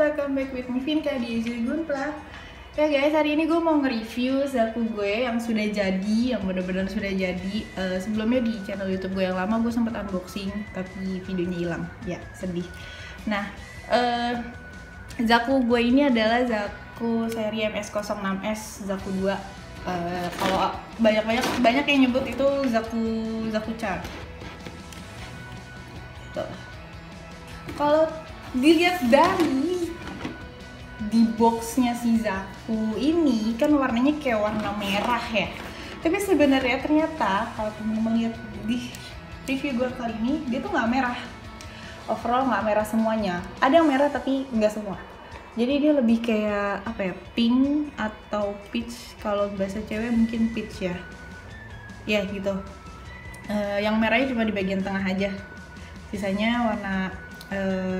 welcome back with me Vinka di Easy Gunpla. Ya guys, hari ini gue mau nge-review zaku gue yang sudah jadi, yang bener-bener sudah jadi. Sebelumnya di channel YouTube gue yang lama gue sempet unboxing, tapi videonya hilang. Ya, sedih. Nah, zaku gue ini adalah zaku seri MS06S zaku 2. Kalau banyak yang nyebut itu zaku Char. Kalau dilihat dari di boxnya si zaku ini kan warnanya kayak warna merah ya, tapi sebenarnya ternyata kalau teman-teman lihat di review gue kali ini dia tuh nggak merah, overall nggak merah semuanya, ada yang merah tapi nggak semua. Jadi dia lebih kayak apa ya, pink atau peach, kalau bahasa cewek mungkin peach ya gitu. Yang merahnya cuma di bagian tengah aja, sisanya warna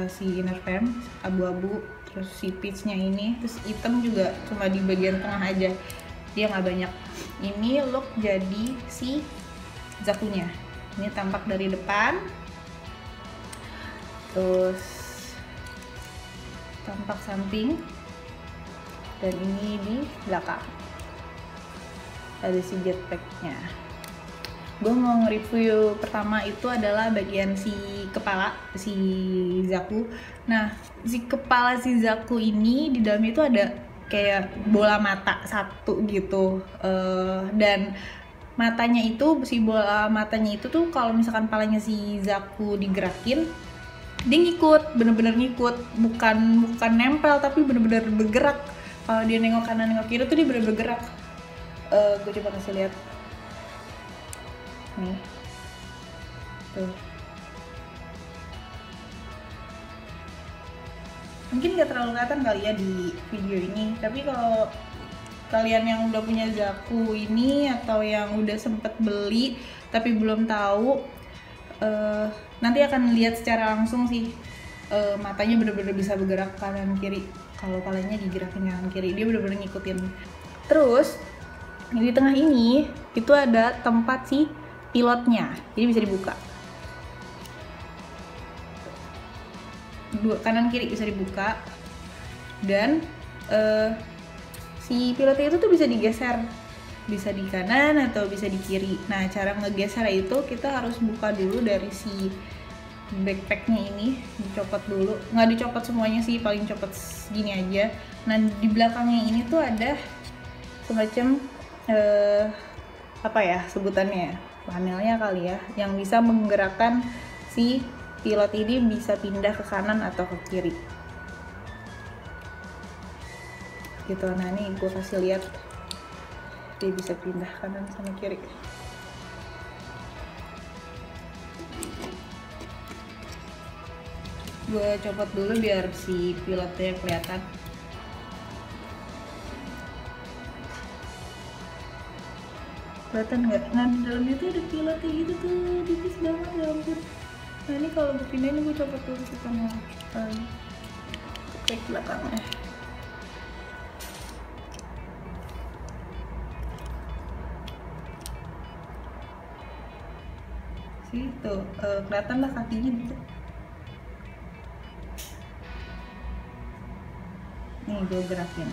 si inner frame abu-abu, terus si peachnya ini, terus hitam juga cuma di bagian tengah aja, dia nggak banyak. Ini look jadi si zakunya, ini tampak dari depan, terus tampak samping, dan ini di belakang ada si jetpacknya. Gue mau nge-review pertama itu adalah bagian si kepala si zaku. Nah, si kepala si zaku ini di dalamnya itu ada kayak bola mata satu gitu, dan matanya itu, si bola matanya itu tuh kalau misalkan palanya si zaku digerakin, dia ngikut, bener-bener ngikut, bukan nempel tapi bener-bener bergerak. Kalau dia nengok kanan nengok kiri tuh dia bener-bener bergerak. Gue coba kasih lihat nih, tuh mungkin gak terlalu kelihatan kali ya di video ini, tapi kalau kalian yang udah punya zaku ini atau yang udah sempet beli tapi belum tahu, nanti akan lihat secara langsung sih, matanya bener-bener bisa bergerak kanan kiri. Kalau palanya digerakin kanan kiri, dia bener-bener ngikutin. Terus di tengah ini itu ada tempat si pilotnya, jadi bisa dibuka. Kanan kiri bisa dibuka, dan si pilotnya itu tuh bisa digeser, bisa di kanan atau bisa di kiri. Nah, cara ngegeser itu kita harus buka dulu dari si backpacknya ini, dicopot dulu, nggak dicopot semuanya sih, paling copot segini aja. Nah, di belakangnya ini tuh ada semacam apa ya sebutannya, panelnya kali ya, yang bisa menggerakkan si pilot ini bisa pindah ke kanan atau ke kiri gitu. Nah, nih gue kasih lihat, dia bisa pindah kanan sama kiri. Gue copot dulu biar si pilotnya kelihatan. Kelihatan nggak? Nah, di dalamnya tuh ada pilotnya gitu tuh, tipis banget, ya ampun. Nah, ini kalau gue pindahin, gue copot dulu ke tengah, ke belakangnya. Situ, kelihatan lah kakinya gitu. Nih, gue gerakin.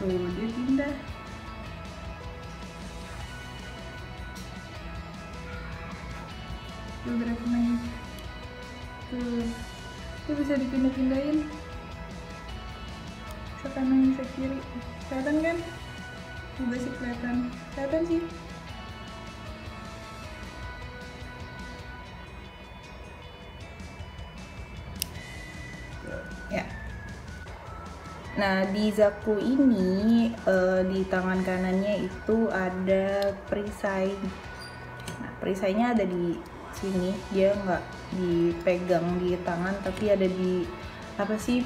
Tuh, dia pindah. Gue gerakin lagi. Tuh, dia bisa dipindah-pindahin, bisa kanan bisa kiri. Kelihatan kan? Juga sih kelihatan sih. Ya. Nah, di zaku ini di tangan kanannya itu ada perisai. Nah, perisainya ada di sini, dia nggak dipegang di tangan tapi ada di apa sih,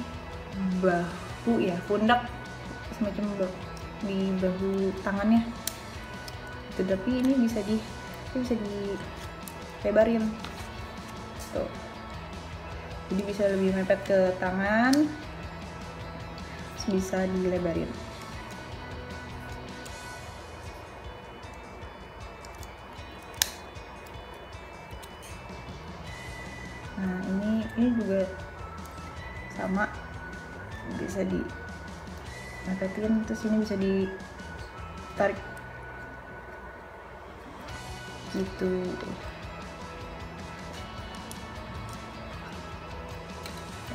bahu ya, pundak, semacam di bahu tangannya itu. Tapi ini bisa dilebarin tuh, jadi bisa lebih mepet ke tangan, bisa dilebarin. Nah, ini juga sama bisa dimepetin, terus ini bisa ditarik gitu.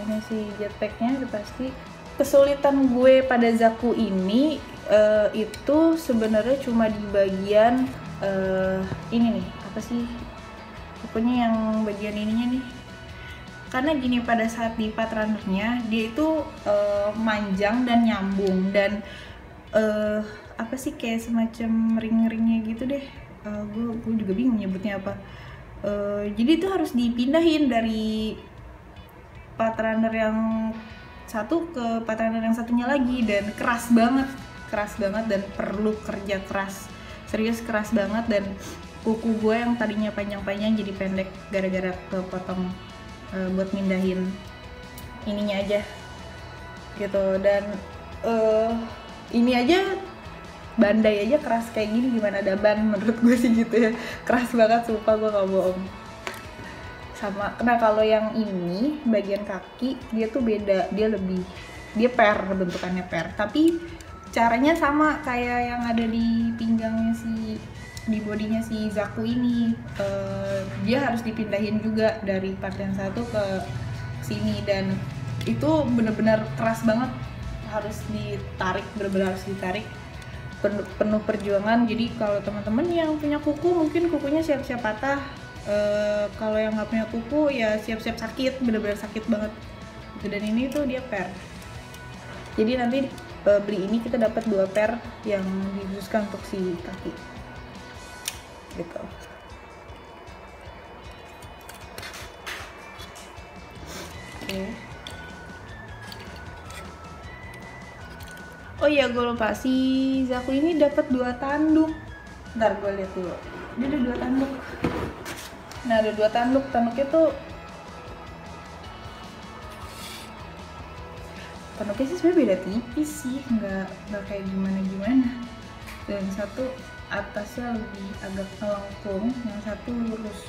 Ini sih jetpacknya udah pasti. Kesulitan gue pada Zaku ini itu sebenarnya cuma di bagian ini nih, apa sih, pokoknya yang bagian ininya nih. Karena gini, pada saat di Pathrunder-nya dia itu manjang dan nyambung, dan apa sih, kayak semacam ring-ringnya gitu deh. Gue juga bingung nyebutnya apa. Jadi itu harus dipindahin dari Pathrunder yang satu ke Pathrunder yang satunya lagi, dan keras banget dan perlu kerja keras, serius keras banget. Dan kuku gue yang tadinya panjang-panjang jadi pendek gara-gara kepotong buat mindahin ininya aja gitu. Dan ini aja, bandai aja keras kayak gini, gimana ada ban, menurut gue sih gitu ya, keras banget sumpah, gue gak bohong. Sama, nah kalau yang ini bagian kaki dia tuh beda, dia per, bentukannya per, tapi caranya sama kayak yang ada di pinggangnya di bodinya si Zaku ini. Dia harus dipindahin juga dari part yang satu ke sini, dan itu bener-bener keras banget, harus ditarik, bener-bener harus ditarik, penuh perjuangan. Jadi kalau teman-teman yang punya kuku, mungkin kukunya siap-siap patah. Kalau yang nggak punya kuku ya siap-siap sakit, bener-bener sakit banget. Dan ini tuh dia per. Jadi nanti beli ini kita dapat 2 per yang dikhususkan untuk si kaki. Gitu. Oke. Oh iya, gue lupa, si Zaku ini dapat 2 tanduk. Ntar gue lihat dulu. Dia ada 2 tanduk. Nah, ada 2 tanduk. Tanduknya tuh sih sebenarnya beda tipis sih, nggak kayak gimana. Dan satu atasnya lebih agak melengkung, yang satu lurus.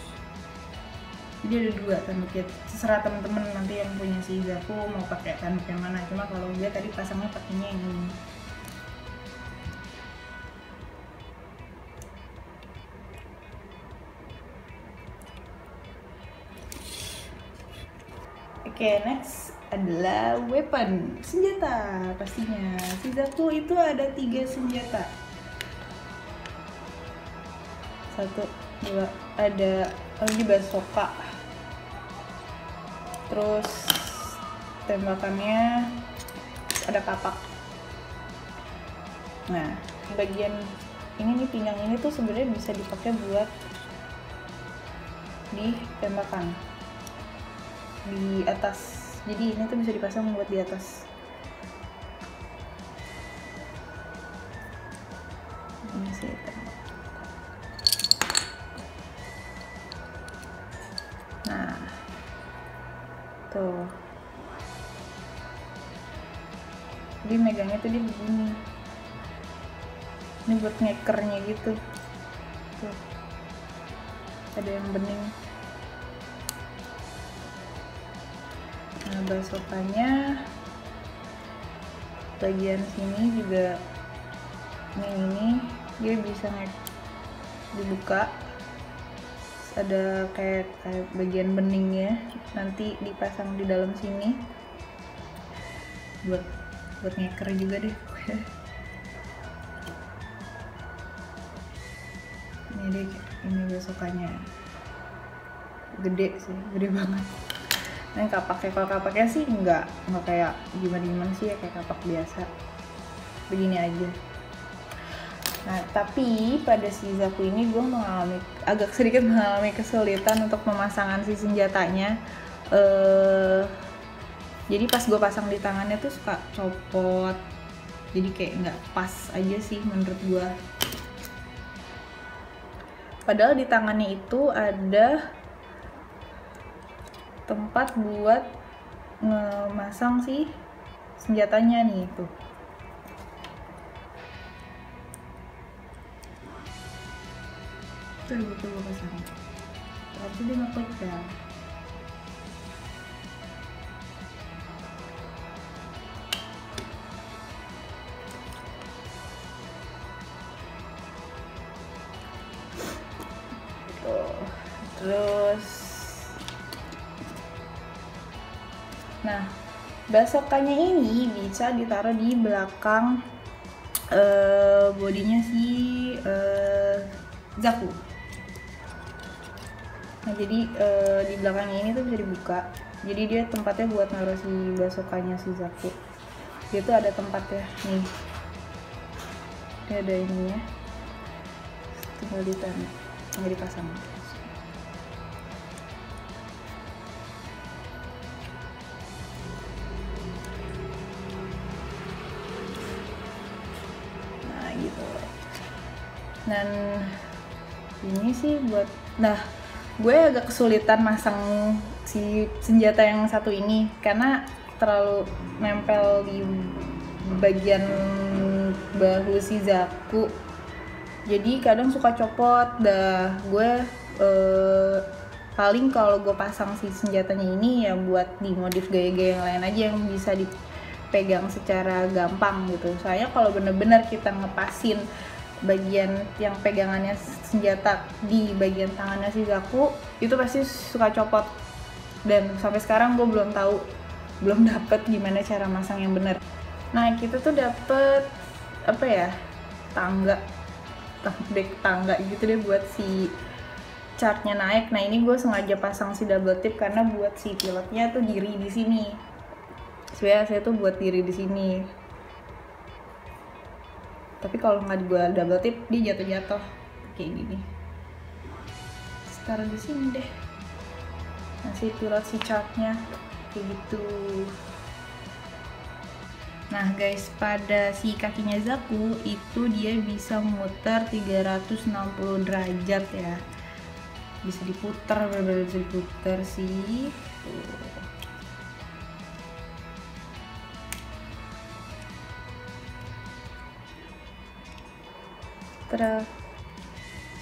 Jadi ada 2 tanduknya. Terserah temen-temen nanti yang punya si Zaku mau pakai tanduk yang mana. Cuma kalau dia tadi pasangnya pakainya yang ini. Oke, next adalah weapon, senjata pastinya. Si Zaku itu ada 3 senjata. 1, 2, ada lagi bazooka. Terus tembakannya ada kapak. Nah, bagian ini nih, pinggang ini tuh sebenarnya bisa dipakai buat di tembakan di atas. Jadi ini tuh bisa dipasang buat di atas. Ini sih tembak. Nah, tuh. Jadi megangnya tuh dia begini. Ini buat ngekernya gitu. Tuh. Ada yang bening. Nah, bazooka-nya bagian sini juga ini dia bisa dibuka. Terus ada kayak bagian beningnya, nanti dipasang di dalam sini buat ngeker juga deh. Ini bazooka-nya gede sih, gede banget. Nah, kalau kapaknya sih nggak kayak gimana sih ya, kayak kapak biasa begini aja. Nah, tapi pada si Zaku ini gue agak sedikit mengalami kesulitan untuk pemasangan si senjatanya. Jadi pas gue pasang di tangannya tuh suka copot, jadi kayak nggak pas aja sih menurut gue. Padahal di tangannya itu ada tempat buat ngemasang si senjatanya nih tuh. Tuh gue pasang. Harusnya dia ngeklik ya. Terus nah, basokannya ini bisa ditaruh di belakang bodinya si Zaku. Nah jadi di belakangnya ini tuh bisa dibuka. Jadi dia tempatnya buat naruh si basokannya si Zaku. Dia tuh ada tempatnya nih. Ini ada ininya. Tinggal ditaruh, tinggal dipasang. Nah gitu. Dan ini sih buat, nah gue agak kesulitan masang si senjata yang satu ini karena terlalu nempel di bagian bahu si Zaku, jadi kadang suka copot. Dah gue paling kalau gue pasang si senjatanya ini ya buat dimodif gaya-gaya yang lain aja yang bisa dipegang secara gampang gitu. Soalnya kalau bener-bener kita ngepasin bagian yang pegangannya senjata di bagian tangannya si Zaku itu pasti suka copot, dan sampai sekarang gue belum dapet gimana cara masang yang bener. Nah kita tuh dapet apa ya, back tangga gitu deh buat si chartnya naik. Nah ini gue sengaja pasang si double tip karena buat si pilotnya tuh diri di sini. Sebenarnya saya tuh buat diri di sini. Tapi kalau nggak gue double tip dia jatuh kayak gini. Taruh di sini deh. Nah si pilot si chartnya kayak gitu. Nah guys, pada si kakinya Zaku itu dia bisa muter 360 derajat ya. Bisa diputar, benar-benar bisa diputar sih. Terus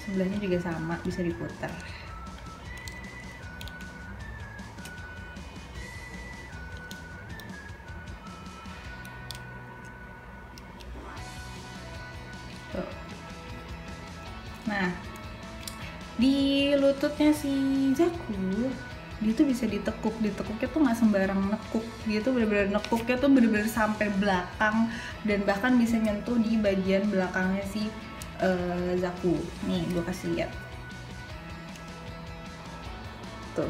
sebelahnya juga sama, bisa diputar. Nah, di lututnya si Zaku dia tuh bisa ditekuknya tuh nggak sembarang nekuk, dia tuh bener-bener nekuknya tuh bener-bener sampai belakang dan bahkan bisa nyentuh di bagian belakangnya si Zaku. Nih gue kasih lihat tuh,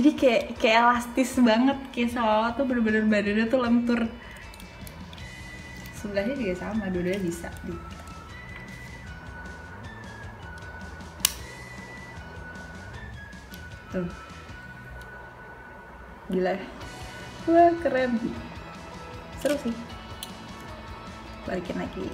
jadi kayak elastis banget, kayak seolah tuh bener-bener badannya tuh lentur. Sebelahnya juga sama, dua-duanya bisa gitu. Tuh. Gila ya. Wah keren. Seru sih. Balikin lagi.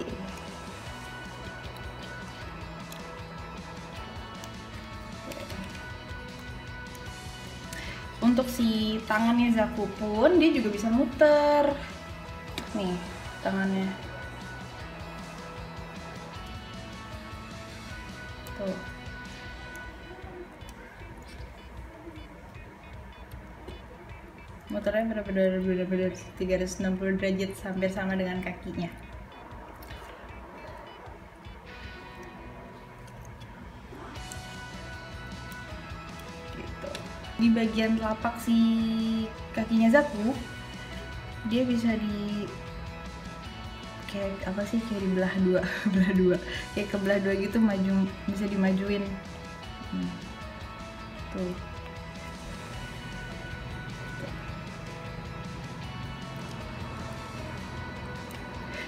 Untuk si tangannya Zaku pun dia juga bisa muter. Nih tangannya. Tuh. Muternya benar-benar 360 derajat, hampir sama dengan kakinya. Gitu. Di bagian telapak si kakinya Zaku dia bisa di kayak apa sih, kayak dibelah dua belah dua, kayak kebelah dua gitu, maju, bisa dimajuin. Tuh.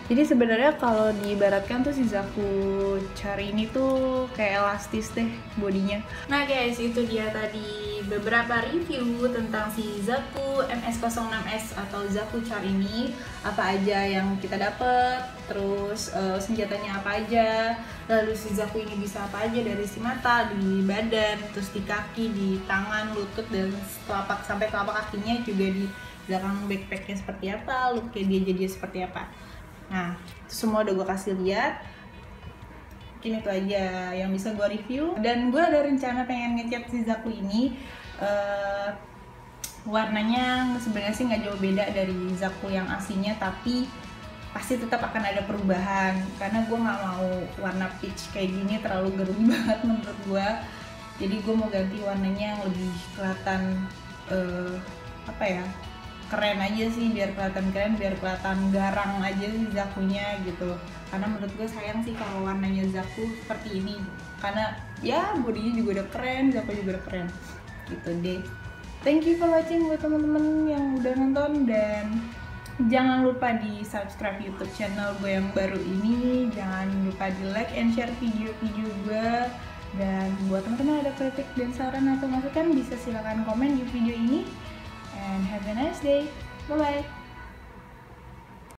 Jadi sebenarnya kalau diibaratkan tuh si Zaku Char ini tuh kayak elastis deh bodinya. Nah guys, itu dia tadi beberapa review tentang si Zaku MS06S atau Zaku Char ini. Apa aja yang kita dapet, terus senjatanya apa aja, lalu si Zaku ini bisa apa aja dari si mata, di badan, terus di kaki, di tangan, lutut, dan telapak sampai telapak kakinya juga di belakang backpacknya seperti apa, looknya dia jadi seperti apa. Nah, itu semua udah gue kasih lihat. Mungkin itu aja yang bisa gue review. Dan gue ada rencana pengen ngecat si Zaku ini. Warnanya sebenarnya sih nggak jauh beda dari Zaku yang aslinya, tapi pasti tetap akan ada perubahan, karena gue nggak mau warna peach kayak gini terlalu gerun banget menurut gue. Jadi gue mau ganti warnanya yang lebih kelihatan apa ya, keren aja sih, biar kelihatan keren, biar kelihatan garang aja sih Zakunya gitu. Karena menurut gue sayang sih kalau warnanya Zaku seperti ini, karena ya bodinya juga udah keren, Zaku juga udah keren gitu deh. Thank you for watching buat temen-temen yang udah nonton, dan jangan lupa di subscribe YouTube channel gue yang baru ini. Jangan lupa di like and share video-video gue. Dan buat teman-teman ada kritik dan saran atau masukan bisa silakan komen di video ini. And have a nice day. Bye bye.